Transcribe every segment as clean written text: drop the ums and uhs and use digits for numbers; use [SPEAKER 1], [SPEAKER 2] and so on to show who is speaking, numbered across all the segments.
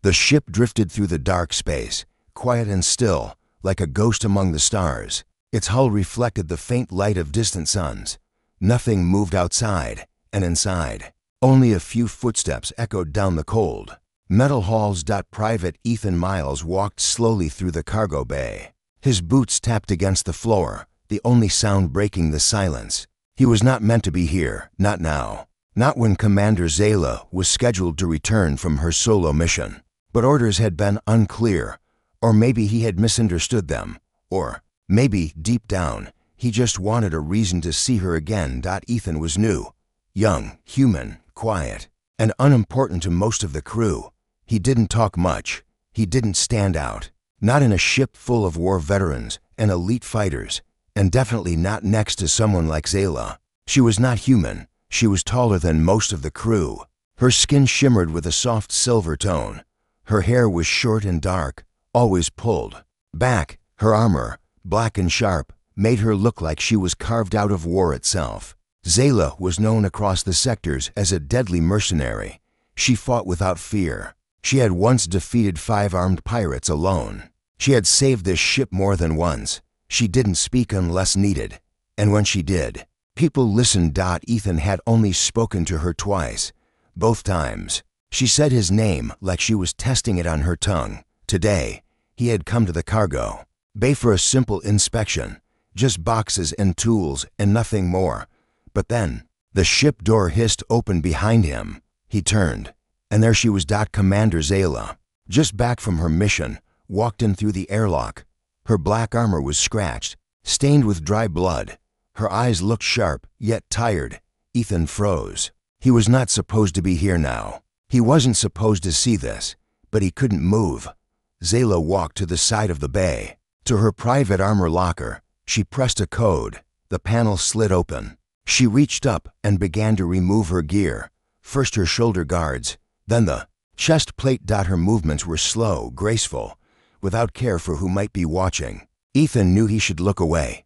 [SPEAKER 1] The ship drifted through the dark space, quiet and still, like a ghost among the stars. Its hull reflected the faint light of distant suns. Nothing moved outside, and inside, only a few footsteps echoed down the cold metal halls. Private Ethan Miles walked slowly through the cargo bay. His boots tapped against the floor, the only sound breaking the silence. He was not meant to be here, not now. Not when Commander Zayla was scheduled to return from her solo mission. But orders had been unclear, or maybe he had misunderstood them, or maybe, deep down, he just wanted a reason to see her again. Ethan was new, young, human, quiet, and unimportant to most of the crew. He didn't talk much. He didn't stand out. Not in a ship full of war veterans and elite fighters, and definitely not next to someone like Zayla. She was not human. She was taller than most of the crew. Her skin shimmered with a soft silver tone. Her hair was short and dark, always pulled back. Her armor, black and sharp, made her look like she was carved out of war itself. Zayla was known across the sectors as a deadly mercenary. She fought without fear. She had once defeated 5 armed pirates alone. She had saved this ship more than once. She didn't speak unless needed, and when she did, people listened. Ethan had only spoken to her twice. Both times, she said his name like she was testing it on her tongue. Today, he had come to the cargo bay for a simple inspection, just boxes and tools and nothing more. But then, the ship door hissed open behind him. He turned, and there she was. Commander Zayla, just back from her mission, walked in through the airlock. Her black armor was scratched, stained with dry blood. Her eyes looked sharp, yet tired. Ethan froze. He was not supposed to be here now. He wasn't supposed to see this, but he couldn't move. Zayla walked to the side of the bay, to her private armor locker. She pressed a code. The panel slid open. She reached up and began to remove her gear. First her shoulder guards, then the chest plate. Her movements were slow, graceful, without care for who might be watching. Ethan knew he should look away.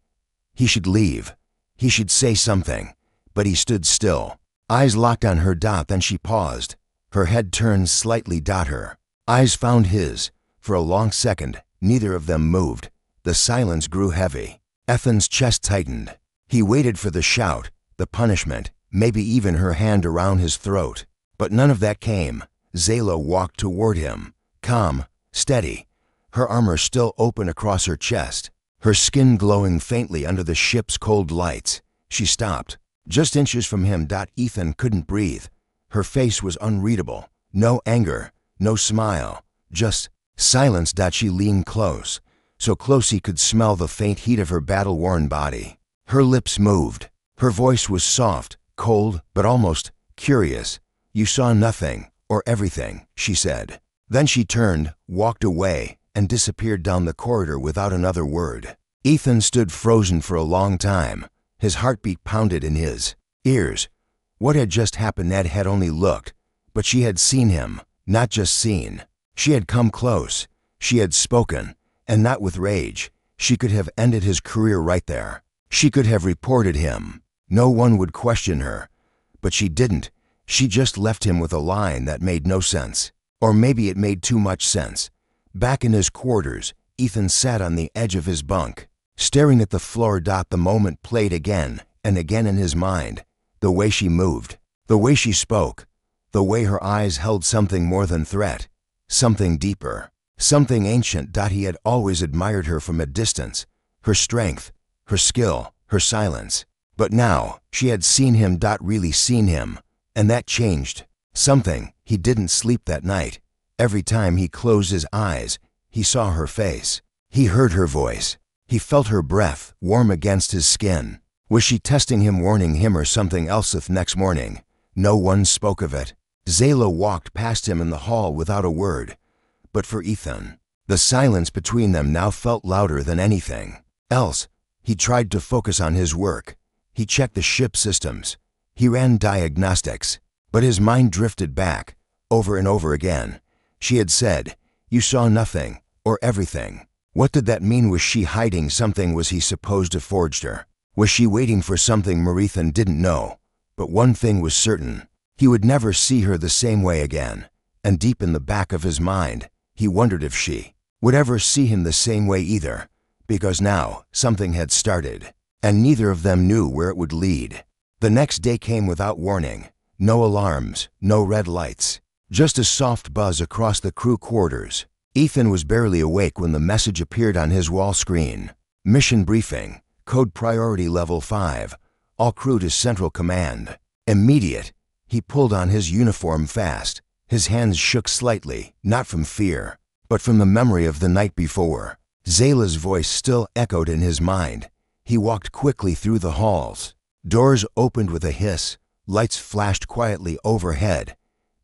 [SPEAKER 1] He should leave. He should say something, but he stood still, eyes locked on her. Then she paused. Her head turned slightly. Her eyes found his. For a long second, neither of them moved. The silence grew heavy. Ethan's chest tightened. He waited for the shout, the punishment, maybe even her hand around his throat. But none of that came. Zayla walked toward him, calm, steady, her armor still open across her chest, her skin glowing faintly under the ship's cold lights. She stopped, just inches from him. Ethan couldn't breathe. Her face was unreadable. No anger, no smile, just silence. She leaned close, so close he could smell the faint heat of her battle-worn body. Her lips moved. Her voice was soft, cold, but almost curious. "You saw nothing, or everything," she said. Then she turned, walked away, and disappeared down the corridor without another word. Ethan stood frozen for a long time. His heartbeat pounded in his ears. What had just happened? Ned had only looked, but she had seen him, not just seen. She had come close. She had spoken, and not with rage. She could have ended his career right there. She could have reported him. No one would question her. But she didn't. She just left him with a line that made no sense. Or maybe it made too much sense. Back in his quarters, Ethan sat on the edge of his bunk, staring at the floor. The moment played again and again in his mind. The way she moved, the way she spoke, the way her eyes held something more than threat, something deeper, something ancient. He had always admired her from a distance, her strength, her skill, her silence. But now, she had seen him. Really seen him. And that changed something. He didn't sleep that night. Every time he closed his eyes, he saw her face. He heard her voice. He felt her breath warm against his skin. Was she testing him, warning him, or something else? The next morning, no one spoke of it. Zayla walked past him in the hall without a word. But for Ethan, the silence between them now felt louder than anything else. He tried to focus on his work. He checked the ship systems. He ran diagnostics. But his mind drifted back, over and over again. She had said, "You saw nothing, or everything." What did that mean? Was she hiding something? Was he supposed to forge her? Was she waiting for something Ethan didn't know? But one thing was certain. He would never see her the same way again. And deep in the back of his mind, he wondered if she would ever see him the same way either, because now something had started, and neither of them knew where it would lead. The next day came without warning. No alarms, no red lights, just a soft buzz across the crew quarters. Ethan was barely awake when the message appeared on his wall screen. Mission briefing, code priority level 5, all crew to Central Command. Immediate. He pulled on his uniform fast. His hands shook slightly, not from fear, but from the memory of the night before. Zayla's voice still echoed in his mind. He walked quickly through the halls. Doors opened with a hiss. Lights flashed quietly overhead.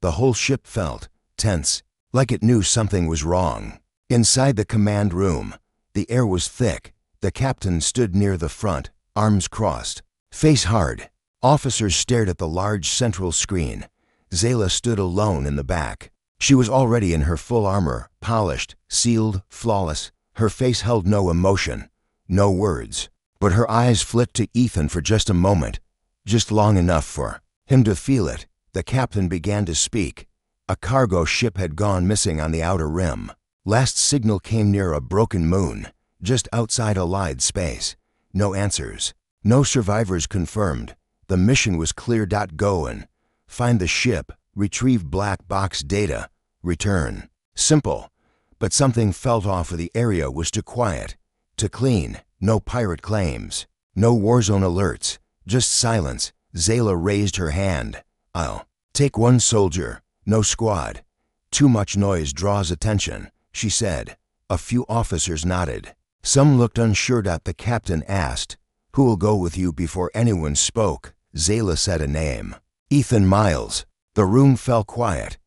[SPEAKER 1] The whole ship felt tense, like it knew something was wrong. Inside the command room, the air was thick. The captain stood near the front, arms crossed, face hard. Officers stared at the large central screen. Zayla stood alone in the back. She was already in her full armor, polished, sealed, flawless. Her face held no emotion, no words. But her eyes flicked to Ethan for just a moment, just long enough for him to feel it. The captain began to speak. A cargo ship had gone missing on the outer rim. Last signal came near a broken moon, just outside Allied space. No answers. No survivors confirmed. The mission was clear. Go and find the ship, retrieve black box data, return. Simple. But something felt off. The area was too quiet, too clean. No pirate claims, no warzone alerts, just silence. Zayla raised her hand. I'll take one soldier, no squad. Too much noise draws attention, she said. A few officers nodded. Some looked unsure. The captain asked, "Who will go with you?" Before anyone spoke, Zayla said a name. Ethan Miles. The room fell quiet.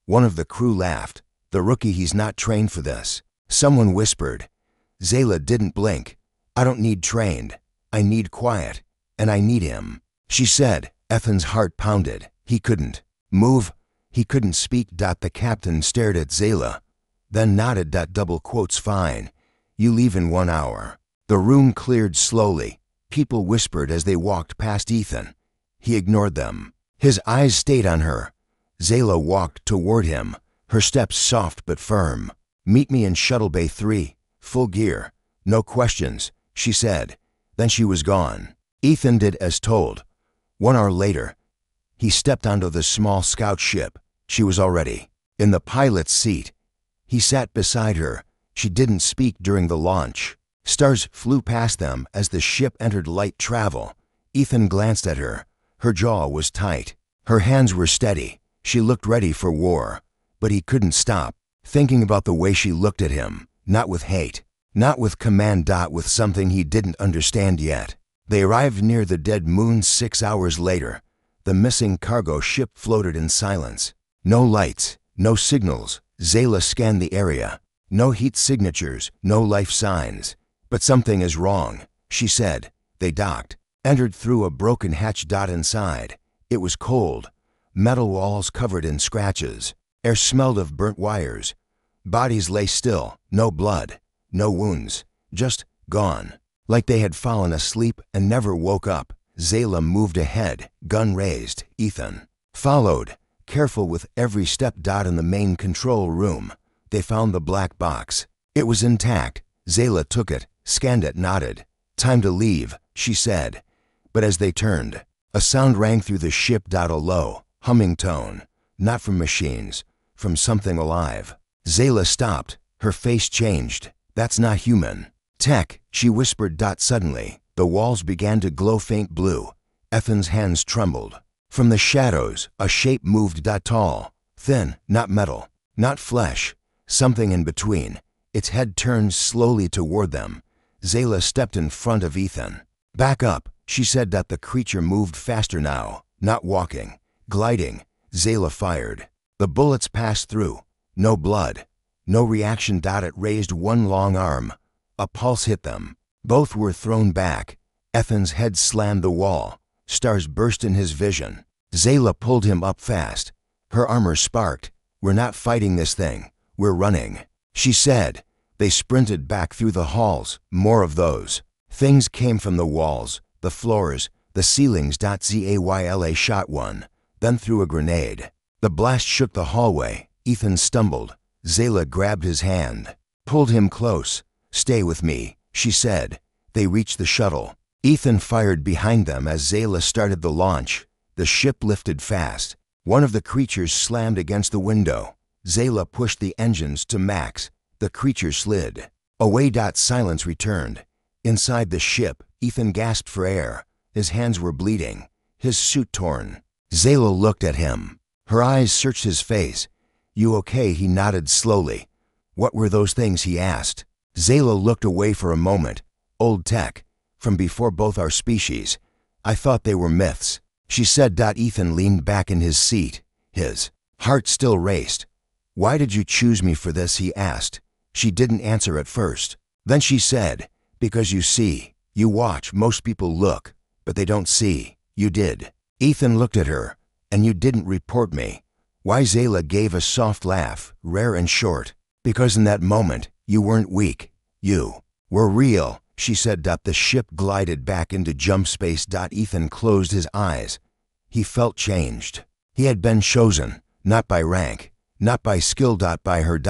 [SPEAKER 1] One of the crew laughed. "The rookie, he's not trained for this." Someone whispered. Zayla didn't blink. "I don't need trained. I need quiet. And I need him," she said. Ethan's heart pounded. He couldn't move. He couldn't speak. The captain stared at Zayla, then nodded. Double quotes, "Fine. You leave in 1 hour." The room cleared slowly. People whispered as they walked past Ethan. He ignored them. His eyes stayed on her. Zayla walked toward him, her steps soft but firm. "Meet me in Shuttle Bay 3, full gear. No questions," she said. Then she was gone. Ethan did as told. 1 hour later, he stepped onto the small scout ship. She was already in the pilot's seat. He sat beside her. She didn't speak during the launch. Stars flew past them as the ship entered light travel. Ethan glanced at her. Her jaw was tight. Her hands were steady. She looked ready for war. But he couldn't stop thinking about the way she looked at him. Not with hate. Not with command. With something he didn't understand yet. They arrived near the dead moon 6 hours later. The missing cargo ship floated in silence. No lights, no signals. Zayla scanned the area. No heat signatures, no life signs. "But something is wrong," she said. They docked, entered through a broken hatch. Inside, it was cold. Metal walls covered in scratches. Air smelled of burnt wires. Bodies lay still. No blood, no wounds. Just gone. Like they had fallen asleep and never woke up. Zayla moved ahead, gun raised. Ethan followed, careful with every step. In the main control room, they found the black box. It was intact. Zayla took it, scanned it, nodded. "Time to leave," she said. But as they turned, a sound rang through the ship. A low, humming tone. Not from machines, from something alive. Zayla stopped. Her face changed. "That's not human. Tech," she whispered. Suddenly, the walls began to glow faint blue. Ethan's hands trembled. From the shadows, a shape moved. Tall, thin, not metal, not flesh. Something in between. Its head turned slowly toward them. Zayla stepped in front of Ethan. "Back up," she said. The creature moved faster now, not walking, gliding. Zayla fired. The bullets passed through. No blood, no reaction. It raised one long arm. A pulse hit them. Both were thrown back. Ethan's head slammed the wall. Stars burst in his vision. Zayla pulled him up fast. Her armor sparked. "We're not fighting this thing. We're running," she said. They sprinted back through the halls. More of those. Things came from the walls, the floors, the ceilings. Zayla shot one, then threw a grenade. The blast shook the hallway. Ethan stumbled. Zayla grabbed his hand, pulled him close. "Stay with me," she said. They reached the shuttle. Ethan fired behind them as Zayla started the launch. The ship lifted fast. One of the creatures slammed against the window. Zayla pushed the engines to max. The creature slid away. Silence returned. Inside the ship, Ethan gasped for air. His hands were bleeding, his suit torn. Zayla looked at him. Her eyes searched his face. "You okay?" He nodded slowly. "What were those things?" he asked. Zayla looked away for a moment. "Old tech, from before both our species. I thought they were myths," she said. Ethan leaned back in his seat. His heart still raced. "Why did you choose me for this?" he asked. She didn't answer at first. Then she said, "Because you see. You watch. Most people look, but they don't see. You did." Ethan looked at her. "And you didn't report me." Why? Zayla gave a soft laugh, rare and short. "Because in that moment, you weren't weak. You were real," she said. The ship glided back into jump space. Ethan closed his eyes. He felt changed. He had been chosen, not by rank, not by skill. By her.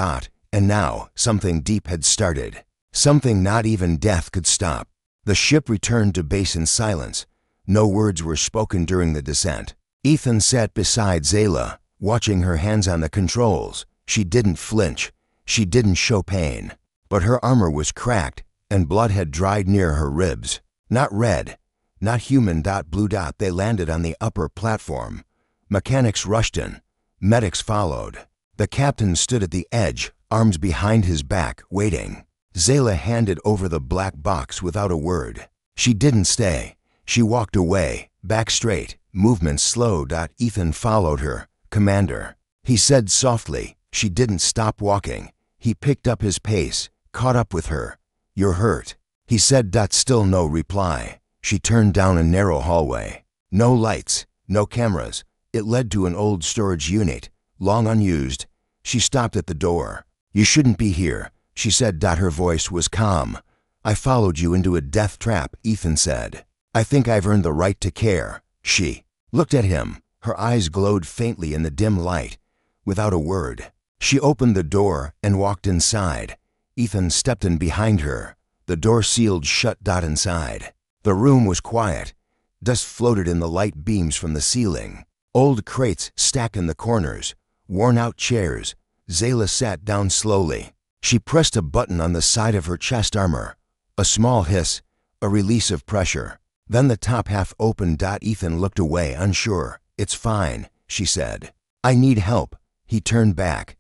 [SPEAKER 1] And now, something deep had started. Something not even death could stop. The ship returned to base in silence. No words were spoken during the descent. Ethan sat beside Zayla, watching her hands on the controls. She didn't flinch. She didn't show pain. But her armor was cracked, and blood had dried near her ribs. Not red, not human. Blue. They landed on the upper platform. Mechanics rushed in. Medics followed. The captain stood at the edge, arms behind his back, waiting. Zayla handed over the black box without a word. She didn't stay. She walked away, back straight, movements slow. Ethan followed her. "Commander," he said softly. She didn't stop walking. He picked up his pace, caught up with her. "You're hurt," he said. Still no reply. She turned down a narrow hallway. No lights, no cameras. It led to an old storage unit, long unused. She stopped at the door. "You shouldn't be here," she said. Her voice was calm. "I followed you into a death trap," Ethan said. "I think I've earned the right to care." She looked at him. Her eyes glowed faintly in the dim light. Without a word, she opened the door and walked inside. Ethan stepped in behind her. The door sealed shut. Inside, the room was quiet. Dust floated in the light beams from the ceiling. Old crates stacked in the corners. Worn-out chairs. Zayla sat down slowly. She pressed a button on the side of her chest armor. A small hiss, a release of pressure. Then the top half opened. Ethan looked away, unsure. "It's fine," she said. "I need help." He turned back.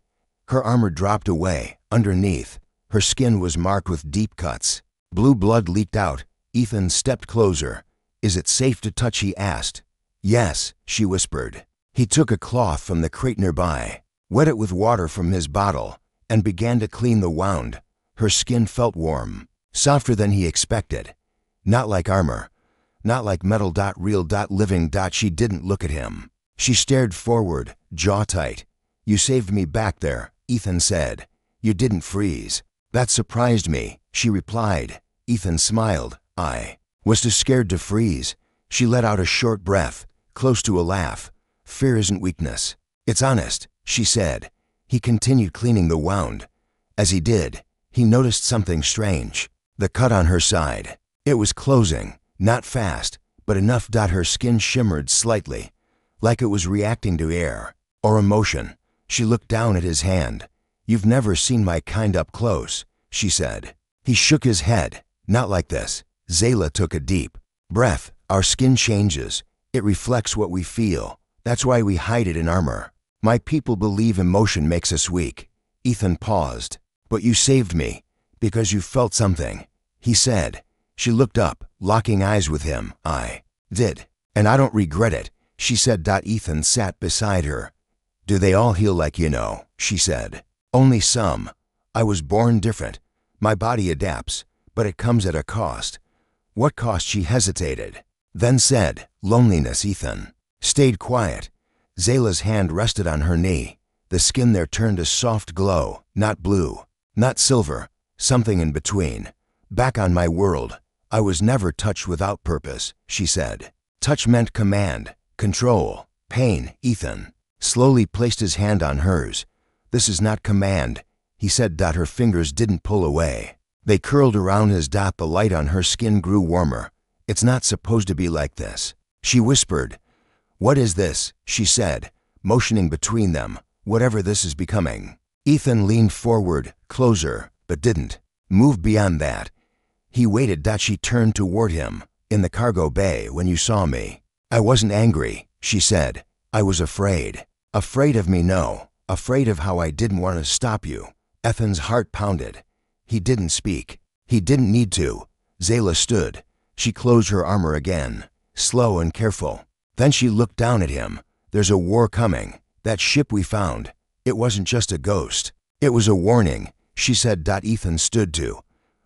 [SPEAKER 1] Her armor dropped away. Underneath, her skin was marked with deep cuts. Blue blood leaked out. Ethan stepped closer. "Is it safe to touch?" he asked. "Yes," she whispered. He took a cloth from the crate nearby, wet it with water from his bottle, and began to clean the wound. Her skin felt warm, softer than he expected. Not like armor, not like metal. Real. Living. She didn't look at him. She stared forward, jaw tight. "You saved me back there," Ethan said. "You didn't freeze." "That surprised me," she replied. Ethan smiled. "I was too scared to freeze." She let out a short breath, close to a laugh. "Fear isn't weakness. It's honest," she said. He continued cleaning the wound. As he did, he noticed something strange. The cut on her side. It was closing, not fast, but enough. Her skin shimmered slightly, like it was reacting to air or emotion. She looked down at his hand. "You've never seen my kind up close," she said. He shook his head. "Not like this." Zayla took a deep breath. "Our skin changes. It reflects what we feel. That's why we hide it in armor. My people believe emotion makes us weak." Ethan paused. "But you saved me, because you felt something," he said. She looked up, locking eyes with him. "I did, and I don't regret it," she said. Ethan sat beside her. "Do they all heal like you know?" she said. "Only some. I was born different. My body adapts, but it comes at a cost." "What cost?" She hesitated, then said, "Loneliness." Ethan stayed quiet. Zayla's hand rested on her knee. The skin there turned a soft glow, not blue, not silver, something in between. "Back on my world, I was never touched without purpose," she said. Touch meant command, control, pain. Ethan slowly placed his hand on hers. This is not command, he said. Her fingers didn't pull away. They curled around his. The light on her skin grew warmer. It's not supposed to be like this, she whispered. What is this? She said, motioning between them. Whatever this is becoming. Ethan leaned forward, closer, but didn't move beyond that. He waited. She turned toward him. In the cargo bay when you saw me. I wasn't angry, she said. I was afraid. Afraid of me? No. Afraid of how I didn't want to stop you. Ethan's heart pounded. He didn't speak. He didn't need to. Zayla stood. She closed her armor again, slow and careful. Then she looked down at him. There's a war coming. That ship we found. It wasn't just a ghost. It was a warning, she said. Ethan stood too.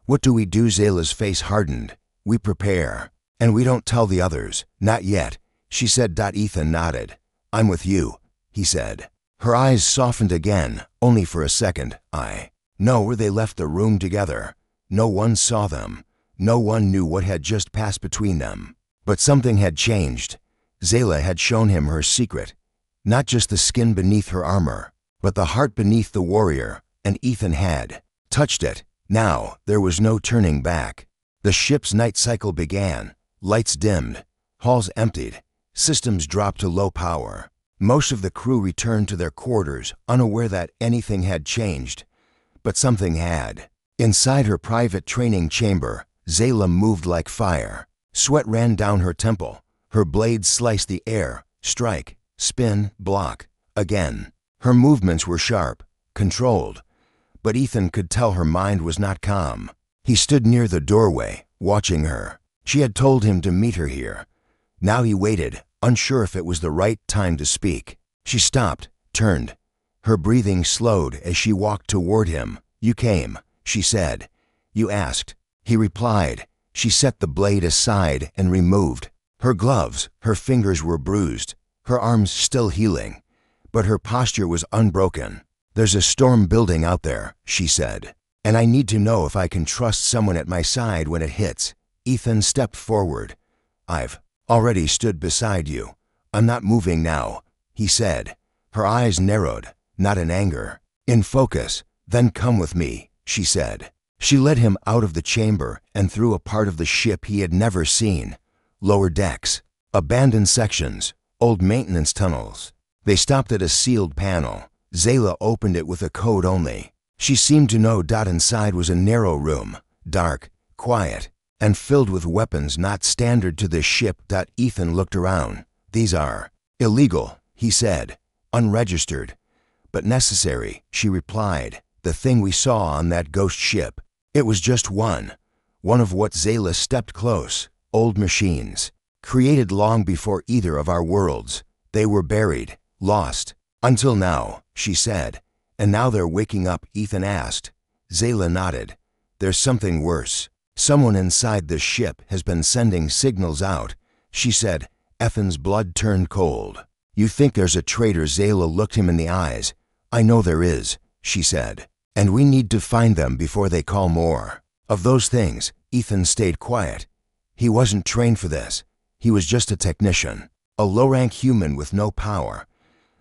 [SPEAKER 1] What do we do? Zayla's face hardened. We prepare. And we don't tell the others. Not yet, she said. Ethan nodded. I'm with you, he said. Her eyes softened again, only for a second. I know where they left the room together. No one saw them. No one knew what had just passed between them. But something had changed. Zayla had shown him her secret. Not just the skin beneath her armor, but the heart beneath the warrior, and Ethan had touched it. Now, there was no turning back. The ship's night cycle began. Lights dimmed. Halls emptied. Systems dropped to low power. Most of the crew returned to their quarters, unaware that anything had changed. But something had. Inside her private training chamber, Zayla moved like fire. Sweat ran down her temple. Her blades sliced the air. Strike, spin, block. Again. Her movements were sharp, controlled. But Ethan could tell her mind was not calm. He stood near the doorway, watching her. She had told him to meet her here. Now he waited, unsure if it was the right time to speak. She stopped, turned. Her breathing slowed as she walked toward him. You came, she said. You asked. He replied. She set the blade aside and removed. Her gloves, her fingers were bruised, her arms still healing. But her posture was unbroken. There's a storm building out there, she said. And I need to know if I can trust someone at my side when it hits. Ethan stepped forward. I've already stood beside you. I'm not moving now, he said. Her eyes narrowed, not in anger, in focus. Then come with me, she said. She led him out of the chamber and through a part of the ship he had never seen. Lower decks, abandoned sections, old maintenance tunnels. They stopped at a sealed panel. Zayla opened it with a code only. She seemed to know. Inside was a narrow room, dark, quiet, and filled with weapons not standard to the ship. Ethan looked around. These are illegal, he said. Unregistered. But necessary, she replied. The thing we saw on that ghost ship. It was just one of what. Zayla stepped close. Old machines. Created long before either of our worlds. They were buried, lost. Until now, she said. And now they're waking up, Ethan asked. Zayla nodded. There's something worse. Someone inside the ship has been sending signals out, she said. Ethan's blood turned cold. You think there's a traitor? Zayla looked him in the eyes. I know there is, she said. And we need to find them before they call more of those things. Ethan stayed quiet. He wasn't trained for this. He was just a technician, a low-rank human with no power.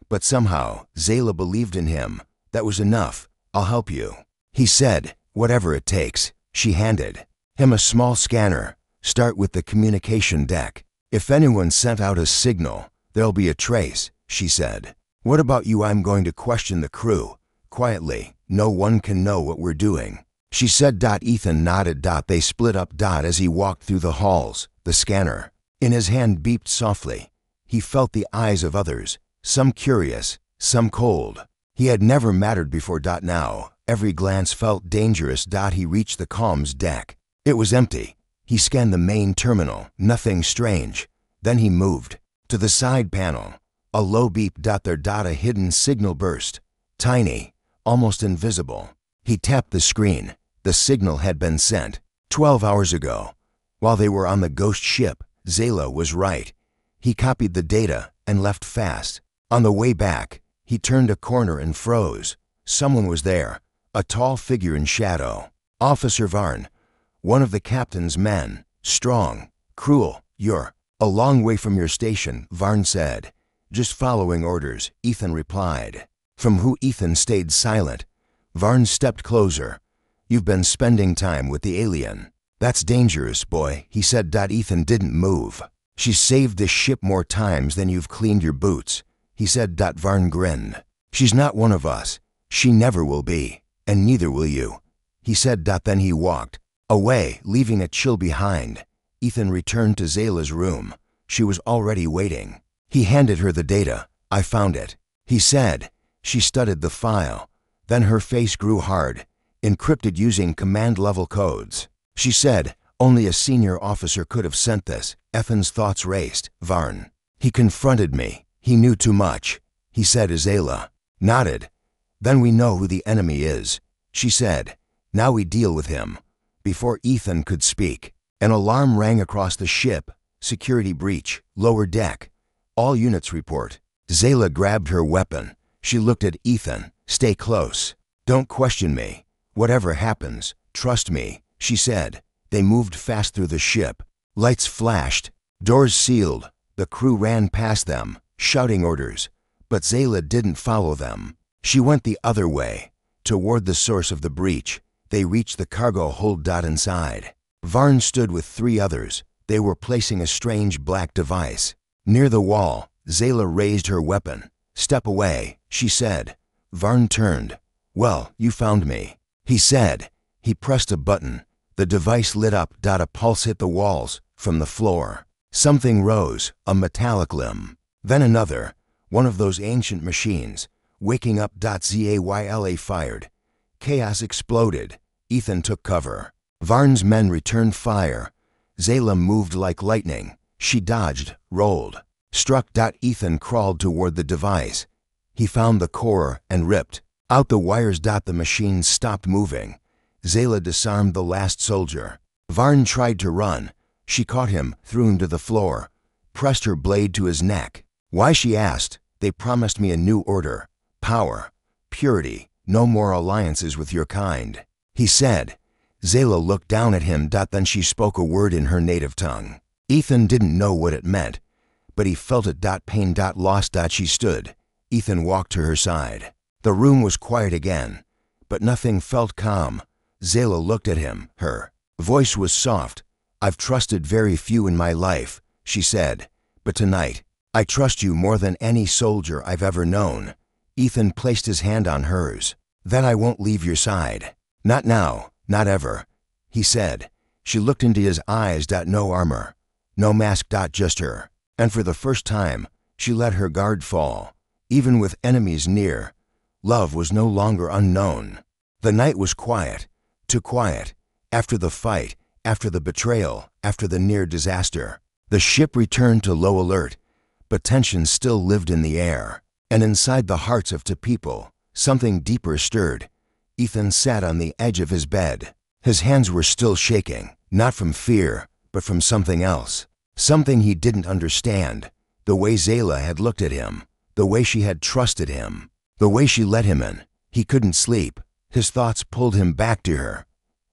[SPEAKER 1] But somehow, Zayla believed in him. That was enough. I'll help you, he said. Whatever it takes. She handed him a small scanner. Start with the communication deck. If anyone sent out a signal, there'll be a trace, she said. What about you? I'm going to question the crew. Quietly. No one can know what we're doing, she said. Ethan nodded. They split up. As he walked through the halls, the scanner in his hand beeped softly. He felt the eyes of others, some curious, some cold. He had never mattered before. Now, every glance felt dangerous. He reached the comms deck. It was empty. He scanned the main terminal. Nothing strange. Then he moved to the side panel. A low beep. A hidden signal burst. Tiny, almost invisible. He tapped the screen. The signal had been sent 12 hours ago. While they were on the ghost ship, Zayla was right. He copied the data and left fast. On the way back, he turned a corner and froze. Someone was there, a tall figure in shadow. Officer Varn, one of the captain's men. Strong, cruel. You're a long way from your station, Varn said. Just following orders, Ethan replied. From who Ethan stayed silent. Varn stepped closer. You've been spending time with the alien. That's dangerous, boy, he said. Ethan didn't move. She's saved this ship more times than you've cleaned your boots, he said. Varn grinned. She's not one of us. She never will be, and neither will you, he said. Then he walked away, leaving a chill behind. Ethan returned to Zayla's room. She was already waiting. He handed her the data. I found it, he said. She studied the file. Then her face grew hard. Encrypted using command-level codes. She said, only a senior officer could have sent this. Ethan's thoughts raced. Varn. He confronted me. He knew too much, he said. Zayla nodded. Then we know who the enemy is, she said. Now we deal with him. Before Ethan could speak, an alarm rang across the ship. Security breach, lower deck. All units report. Zayla grabbed her weapon. She looked at Ethan. Stay close. Don't question me. Whatever happens, trust me, she said. They moved fast through the ship. Lights flashed. Doors sealed. The crew ran past them, shouting orders. But Zayla didn't follow them. She went the other way, toward the source of the breach. They reached the cargo hold. Inside, Varn stood with 3 others. They were placing a strange black device. Near the wall, Zayla raised her weapon. Step away, she said. Varn turned. Well, you found me, he said. He pressed a button. The device lit up. A pulse hit the walls. From the floor, something rose, a metallic limb. Then another, one of those ancient machines. Waking up. Zayla fired. Chaos exploded. Ethan took cover. Varn's men returned fire. Zayla moved like lightning. She dodged, rolled, struck. Ethan crawled toward the device. He found the core and ripped out the wires. The machine stopped moving. Zayla disarmed the last soldier. Varn tried to run. She caught him, threw him to the floor, pressed her blade to his neck. Why, she asked. They promised me a new order. Power, purity, no more alliances with your kind, he said. Zayla looked down at him. Then she spoke a word in her native tongue. Ethan didn't know what it meant, but he felt it. Pain. Lost. She stood. Ethan walked to her side. The room was quiet again, but nothing felt calm. Zayla looked at him. Her voice was soft. I've trusted very few in my life, she said, but tonight, I trust you more than any soldier I've ever known. Ethan placed his hand on hers. Then I won't leave your side. Not now, not ever, he said. She looked into his eyes. No armor, no mask. Just her. And for the first time, she let her guard fall. Even with enemies near, love was no longer unknown. The night was quiet, too quiet. After the fight, after the betrayal, after the near disaster, the ship returned to low alert, but tension still lived in the air. And inside the hearts of 2 people, something deeper stirred. Ethan sat on the edge of his bed. His hands were still shaking, not from fear, but from something else. Something he didn't understand. The way Zayla had looked at him, the way she had trusted him, the way she let him in. He couldn't sleep. His thoughts pulled him back to her.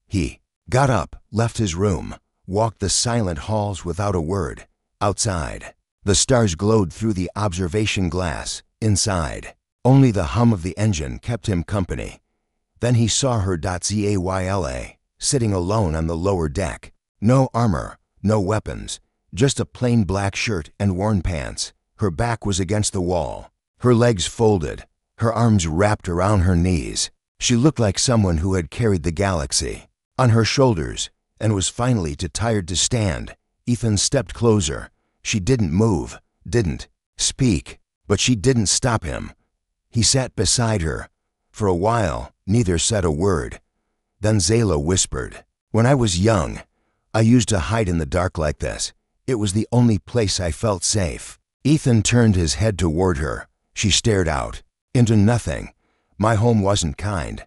[SPEAKER 1] He got up, left his room, walked the silent halls without a word. Outside, the stars glowed through the observation glass. Inside, only the hum of the engine kept him company. Then he saw her. Zayla, sitting alone on the lower deck. No armor, no weapons, just a plain black shirt and worn pants. Her back was against the wall, her legs folded, her arms wrapped around her knees. She looked like someone who had carried the galaxy on her shoulders and was finally too tired to stand. Ethan stepped closer. She didn't move, didn't speak, but she didn't stop him. He sat beside her. For a while, neither said a word. Then Zayla whispered, "When I was young, I used to hide in the dark like this. It was the only place I felt safe." Ethan turned his head toward her. She stared out into nothing. "My home wasn't kind.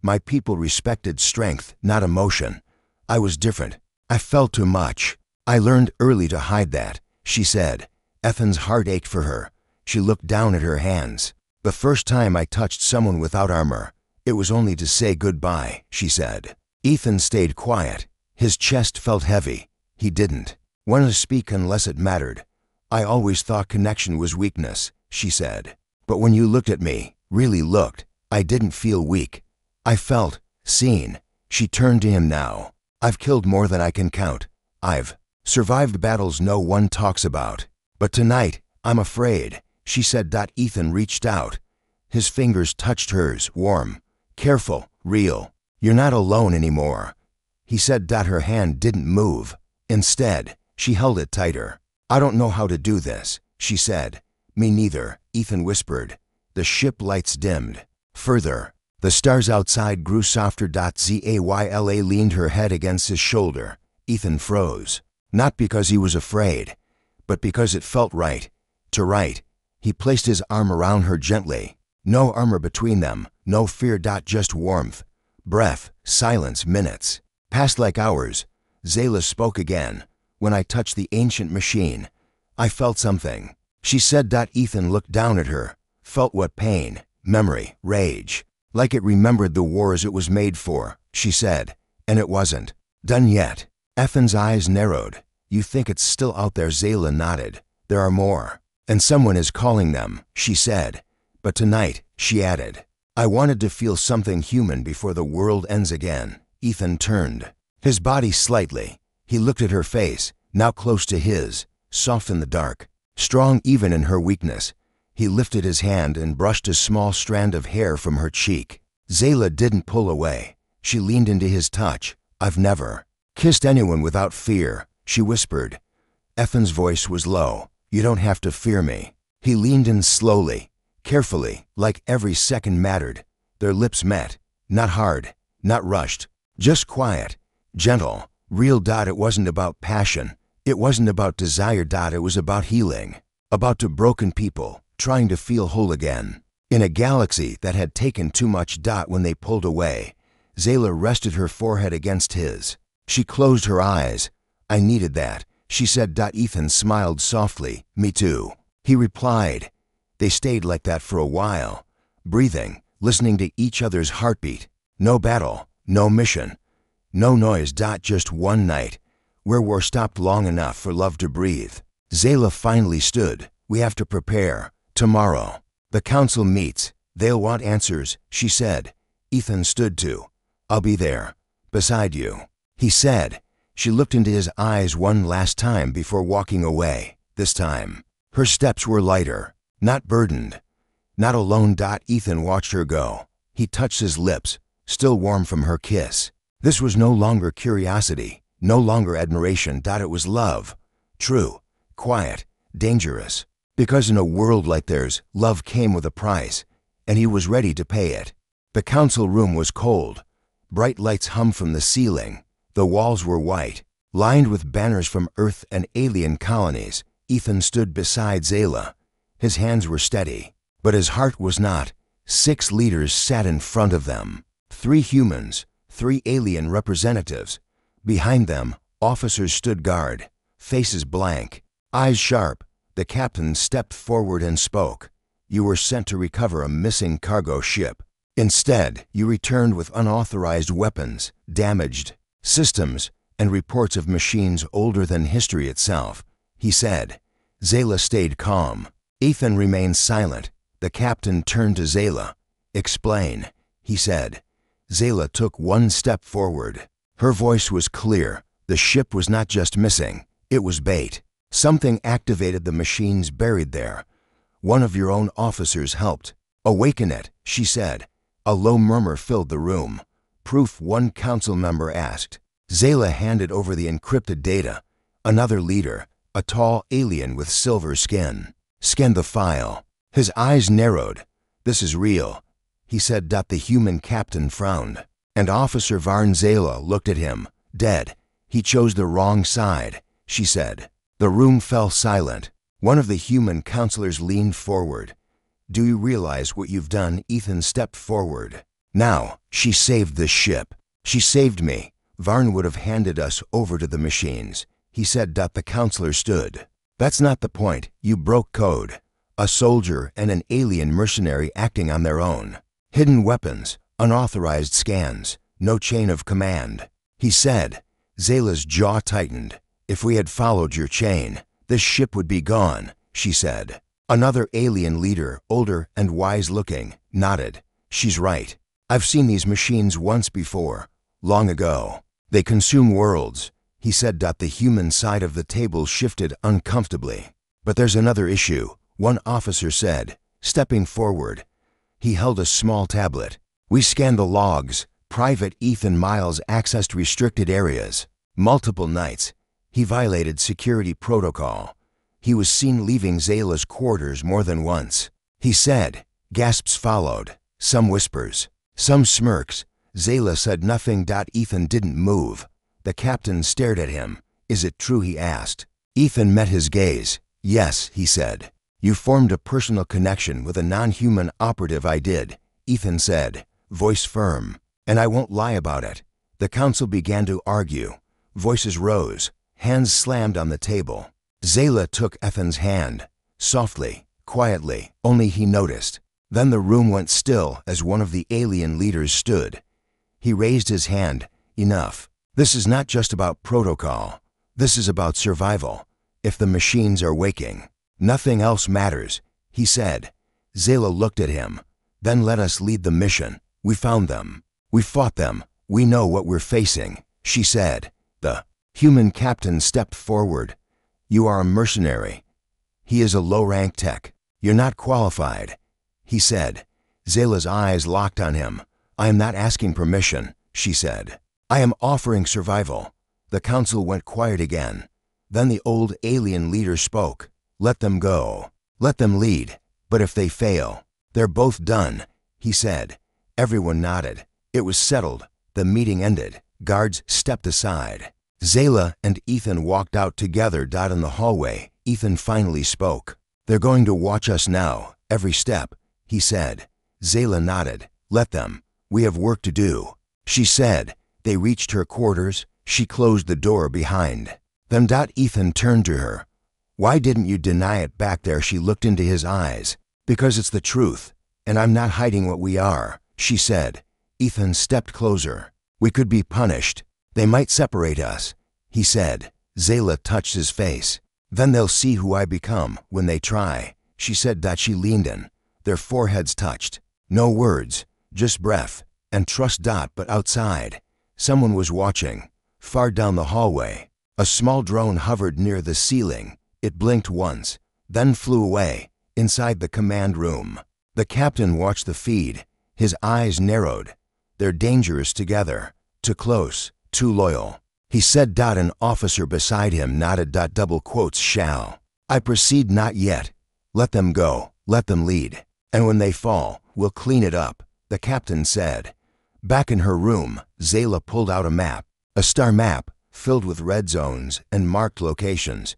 [SPEAKER 1] My people respected strength, not emotion. I was different. I felt too much. I learned early to hide that," she said. Ethan's heart ached for her. She looked down at her hands. "The first time I touched someone without armor, it was only to say goodbye," she said. Ethan stayed quiet. His chest felt heavy. He didn't want to speak unless it mattered. "I always thought connection was weakness," she said. "But when you looked at me, really looked. I didn't feel weak. I felt seen. She turned to him now. I've killed more than I can count. I've survived battles no one talks about. But tonight, I'm afraid, she said. Ethan reached out. His fingers touched hers, warm, careful, real. You're not alone anymore, he said. Her hand didn't move. Instead, she held it tighter. I don't know how to do this, she said. Me neither, Ethan whispered. The ship lights dimmed. Further, the stars outside grew softer. Zayla leaned her head against his shoulder. Ethan froze. Not because he was afraid, but because it felt right. To right. He placed his arm around her gently. No armor between them, no fear. Just warmth. Breath, silence, minutes. Passed like hours. Zayla spoke again. When I touched the ancient machine, I felt something, she said. Ethan looked down at her. Felt what? Pain, memory, rage. Like it remembered the wars it was made for, she said. And it wasn't done yet. Ethan's eyes narrowed. You think it's still out there? Zayla nodded. There are more. And someone is calling them, she said. But tonight, she added, I wanted to feel something human before the world ends again. Ethan turned. His body slightly. He looked at her face, now close to his, soft in the dark, strong even in her weakness. He lifted his hand and brushed a small strand of hair from her cheek. Zayla didn't pull away. She leaned into his touch. I've never kissed anyone without fear, she whispered. Ethan's voice was low. You don't have to fear me. He leaned in slowly, carefully, like every second mattered. Their lips met. Not hard, not rushed, just quiet, gentle, real. It wasn't about passion. It wasn't about desire. It was about healing. About two broken people trying to feel whole again. In a galaxy that had taken too much. When they pulled away, Zayla rested her forehead against his. She closed her eyes. I needed that, she said. Ethan smiled softly. Me too, he replied. They stayed like that for a while, breathing, listening to each other's heartbeat. No battle, no mission, no noise. Just one night, where war stopped long enough for love to breathe. Zayla finally stood. We have to prepare. Tomorrow, the council meets. They'll want answers, she said. Ethan stood too. I'll be there, beside you, he said. She looked into his eyes one last time before walking away. This time, her steps were lighter, not burdened, not alone. Ethan watched her go. He touched his lips, still warm from her kiss. This was no longer curiosity, no longer admiration. It was love. True, quiet, dangerous. Because in a world like theirs, love came with a price, and he was ready to pay it. The council room was cold. Bright lights hummed from the ceiling. The walls were white, lined with banners from Earth and alien colonies. Ethan stood beside Zayla. His hands were steady, but his heart was not. 6 leaders sat in front of them. 3 humans, 3 alien representatives. Behind them, officers stood guard, faces blank, eyes sharp. The captain stepped forward and spoke. You were sent to recover a missing cargo ship. Instead, you returned with unauthorized weapons, damaged systems, and reports of machines older than history itself, he said. Zayla stayed calm. Ethan remained silent. The captain turned to Zayla. Explain, he said. Zayla took one step forward. Her voice was clear. The ship was not just missing, it was bait. Something activated the machines buried there. One of your own officers helped awaken it, she said. A low murmur filled the room. Proof, one council member asked. Zayla handed over the encrypted data. Another leader, a tall alien with silver skin, scanned the file. His eyes narrowed. This is real, he said. The human captain frowned. And Officer Varn. Zayla looked at him. Dead. He chose the wrong side, she said. The room fell silent. One of the human counselors leaned forward. Do you realize what you've done? Ethan stepped forward. Now, she saved this ship. She saved me. Varn would have handed us over to the machines, he said. The counselor stood. That's not the point. You broke code. A soldier and an alien mercenary acting on their own. Hidden weapons, unauthorized scans, no chain of command, he said. Zayla's jaw tightened. If we had followed your chain, this ship would be gone, she said. Another alien leader, older and wise-looking, nodded. She's right. I've seen these machines once before, long ago. They consume worlds, he said. The human side of the table shifted uncomfortably. But there's another issue, one officer said, stepping forward. He held a small tablet. We scanned the logs. Private Ethan Miles accessed restricted areas. Multiple nights. He violated security protocol. He was seen leaving Zayla's quarters more than once. He said. Gasps followed. Some whispers. Some smirks. Zayla said nothing. Ethan didn't move. The captain stared at him. Is it true, he asked. Ethan met his gaze. Yes, he said. You formed a personal connection with a non-human operative. I did, Ethan said, voice firm. And I won't lie about it. The council began to argue. Voices rose. Hands slammed on the table. Zayla took Ethan's hand. Softly, quietly, only he noticed. Then the room went still as one of the alien leaders stood. He raised his hand. Enough. This is not just about protocol. This is about survival. If the machines are waking, nothing else matters, he said. Zayla looked at him. Then let us lead the mission. We found them. We fought them. We know what we're facing, she said. The human captain stepped forward. You are a mercenary. He is a low-rank tech. You're not qualified, he said. Zayla's eyes locked on him. I am not asking permission, she said. I am offering survival. The council went quiet again. Then the old alien leader spoke. Let them go. Let them lead. But if they fail, they're both done, he said. Everyone nodded. It was settled. The meeting ended. Guards stepped aside. Zayla and Ethan walked out together. In the hallway, Ethan finally spoke. They're going to watch us now, every step, he said. Zayla nodded. Let them. We have work to do, she said. They reached her quarters. She closed the door behind. Then Ethan turned to her. Why didn't you deny it back there? She looked into his eyes. Because it's the truth, and I'm not hiding what we are, she said. Ethan stepped closer. We could be punished. They might separate us, he said. Zayla touched his face. Then they'll see who I become when they try, she said. She leaned in. Their foreheads touched. No words, just breath and trust. But outside, someone was watching. Far down the hallway, a small drone hovered near the ceiling. It blinked once, then flew away. Inside the command room, the captain watched the feed. His eyes narrowed. They're dangerous together. Too close, too loyal, he said. An officer beside him nodded. Double quotes. Shall I proceed? Not yet. Let them go. Let them lead. And when they fall, we'll clean it up, the captain said. Back in her room, Zayla pulled out a map. A star map, filled with red zones and marked locations.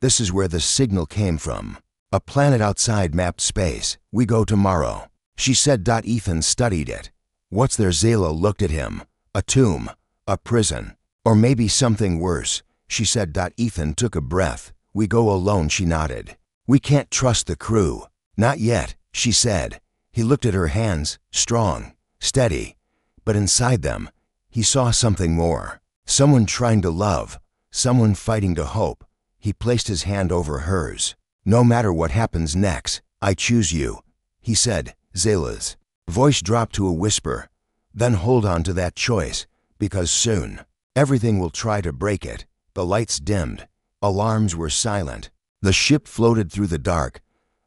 [SPEAKER 1] This is where the signal came from. A planet outside mapped space. We go tomorrow, she said. Ethan studied it. What's there? Zayla looked at him. A tomb, a prison, or maybe something worse, she said. Ethan took a breath. We go alone, she nodded. We can't trust the crew. Not yet, she said. He looked at her hands, strong, steady. But inside them, he saw something more. Someone trying to love, someone fighting to hope. He placed his hand over hers. No matter what happens next, I choose you, he said. Zayla's voice dropped to a whisper. Then hold on to that choice, because soon, everything will try to break it. The lights dimmed. Alarms were silent. The ship floated through the dark.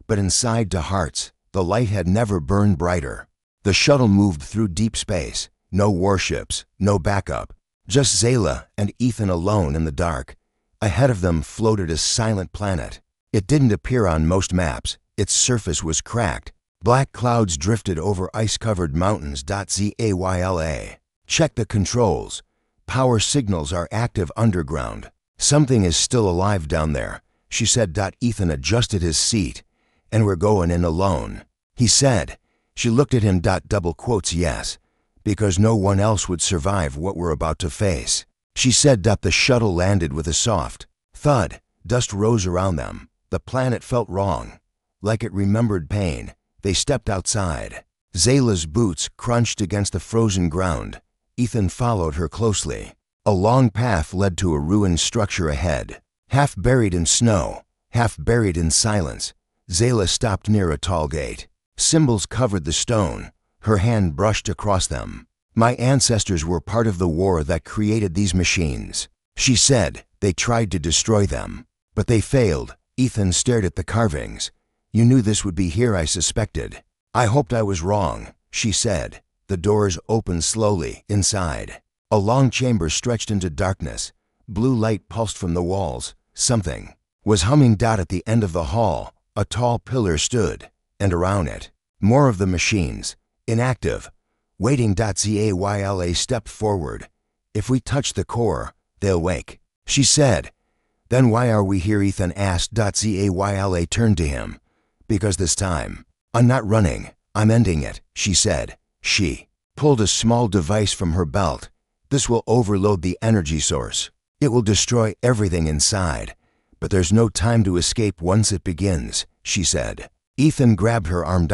[SPEAKER 1] But inside the hearts, the light had never burned brighter. The shuttle moved through deep space. No warships, no backup. Just Zayla and Ethan alone in the dark. Ahead of them floated a silent planet. It didn't appear on most maps. Its surface was cracked. Black clouds drifted over ice-covered mountains. Zayla. Check the controls. Power signals are active underground. Something is still alive down there, she said. Ethan adjusted his seat. And we're going in alone, he said. She looked at him. Double quotes. Yes, because no one else would survive what we're about to face, she said. The shuttle landed with a soft thud. Dust rose around them. The planet felt wrong, like it remembered pain. They stepped outside. Zayla's boots crunched against the frozen ground. Ethan followed her closely. A long path led to a ruined structure ahead, half buried in snow, half buried in silence. Zayla stopped near a tall gate. Symbols covered the stone. Her hand brushed across them. My ancestors were part of the war that created these machines. She said. They tried to destroy them. But they failed. Ethan stared at the carvings. You knew this would be here, I suspected. I hoped I was wrong, she said. The doors opened slowly inside. A long chamber stretched into darkness. Blue light pulsed from the walls. Something was humming. At the end of the hall, a tall pillar stood, and around it, more of the machines, inactive, waiting. Zayla stepped forward. If we touch the core, they'll wake, she said. Then why are we here? Ethan asked. Zayla turned to him. Because this time, I'm not running, I'm ending it, she said. She pulled a small device from her belt. This will overload the energy source. It will destroy everything inside. But there's no time to escape once it begins, she said. Ethan grabbed her arm.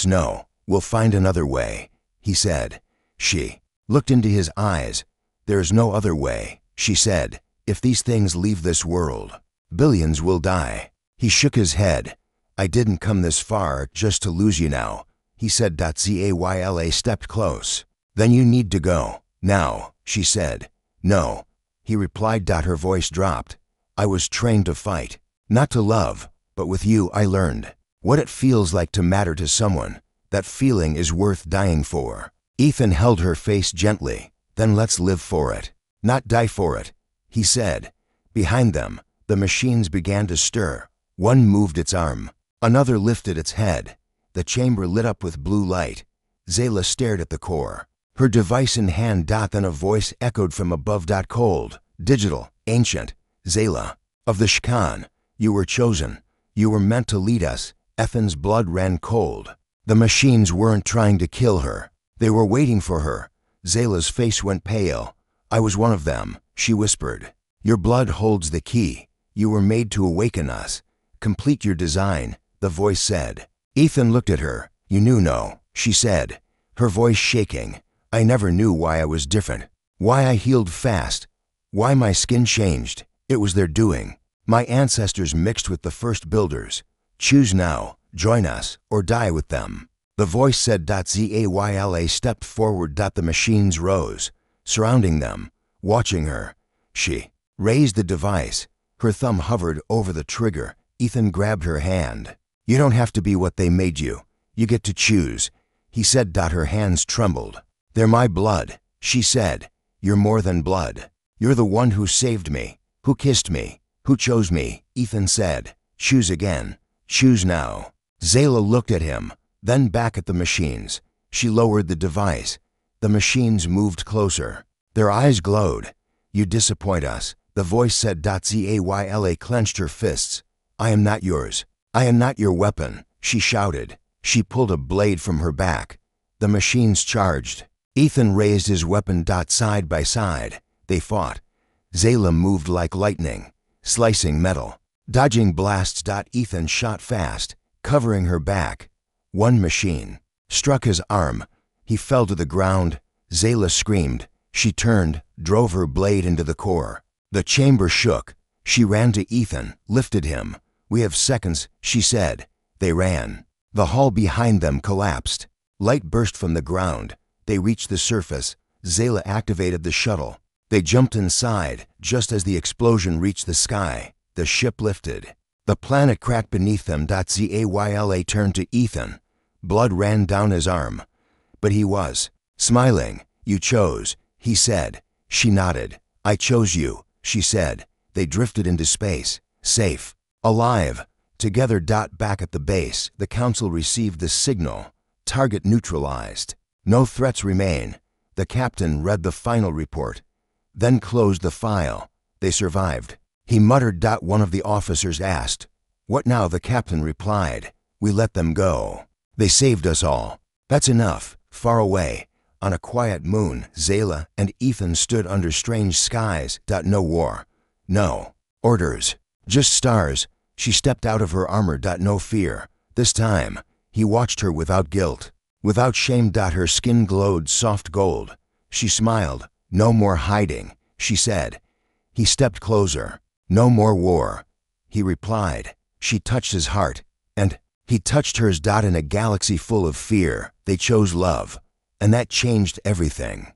[SPEAKER 1] No, we'll find another way, he said. She looked into his eyes. There's no other way, she said. If these things leave this world, billions will die. He shook his head. I didn't come this far just to lose you now, he said. Zayla stepped close. Then you need to go, now, she said. No, he replied. Her voice dropped. I was trained to fight, not to love, but with you I learned what it feels like to matter to someone. That feeling is worth dying for. Ethan held her face gently. Then let's live for it, not die for it, he said. Behind them, the machines began to stir. One moved its arm. Another lifted its head. The chamber lit up with blue light. Zayla stared at the core, her device in hand. Then a voice echoed from above. Cold, digital, ancient. Zayla, of the Shkan, you were chosen. You were meant to lead us. Ethan's blood ran cold. The machines weren't trying to kill her. They were waiting for her. Zayla's face went pale. I was one of them, she whispered. Your blood holds the key. You were made to awaken us. Complete your design, the voice said. Ethan looked at her. You knew, no, she said, her voice shaking. I never knew why I was different. Why I healed fast. Why my skin changed. It was their doing. My ancestors mixed with the first builders. Choose now, join us, or die with them. The voice said. Zayla stepped forward. The machines rose, surrounding them, watching her. She raised the device. Her thumb hovered over the trigger. Ethan grabbed her hand. You don't have to be what they made you. You get to choose, he said. Her hands trembled. They're my blood, she said. You're more than blood. You're the one who saved me, who kissed me, who chose me, Ethan said. Choose again. Choose now. Zayla looked at him, then back at the machines. She lowered the device. The machines moved closer. Their eyes glowed. You disappoint us, the voice said. Zayla clenched her fists. I am not yours. I am not your weapon, she shouted. She pulled a blade from her back. The machines charged. Ethan raised his weapon. Side by side, they fought. Zayla moved like lightning, slicing metal, dodging blasts. Ethan shot fast, covering her back. One machine struck his arm. He fell to the ground. Zayla screamed. She turned, drove her blade into the core. The chamber shook. She ran to Ethan, lifted him. We have seconds, she said. They ran. The hall behind them collapsed. Light burst from the ground. They reached the surface. Zayla activated the shuttle. They jumped inside. Just as the explosion reached the sky, the ship lifted. The planet cracked beneath them. Zayla turned to Ethan. Blood ran down his arm. But he was smiling. You chose, he said. She nodded. I chose you, she said. They drifted into space, safe, alive, together. Back at the base, the council received the signal. Target neutralized. No threats remain. The captain read the final report, then closed the file. They survived. He muttered. One of the officers asked, What now? The captain replied, We let them go. They saved us all. That's enough. Far away, on a quiet moon, Zayla and Ethan stood under strange skies. No war. No orders. Just stars. She stepped out of her armor. No fear. This time, he watched her without guilt, without shame. Her skin glowed soft gold. She smiled. No more hiding, she said. He stepped closer. No more war, he replied. She touched his heart, and He touched hers. In a galaxy full of fear, they chose love, and that changed everything.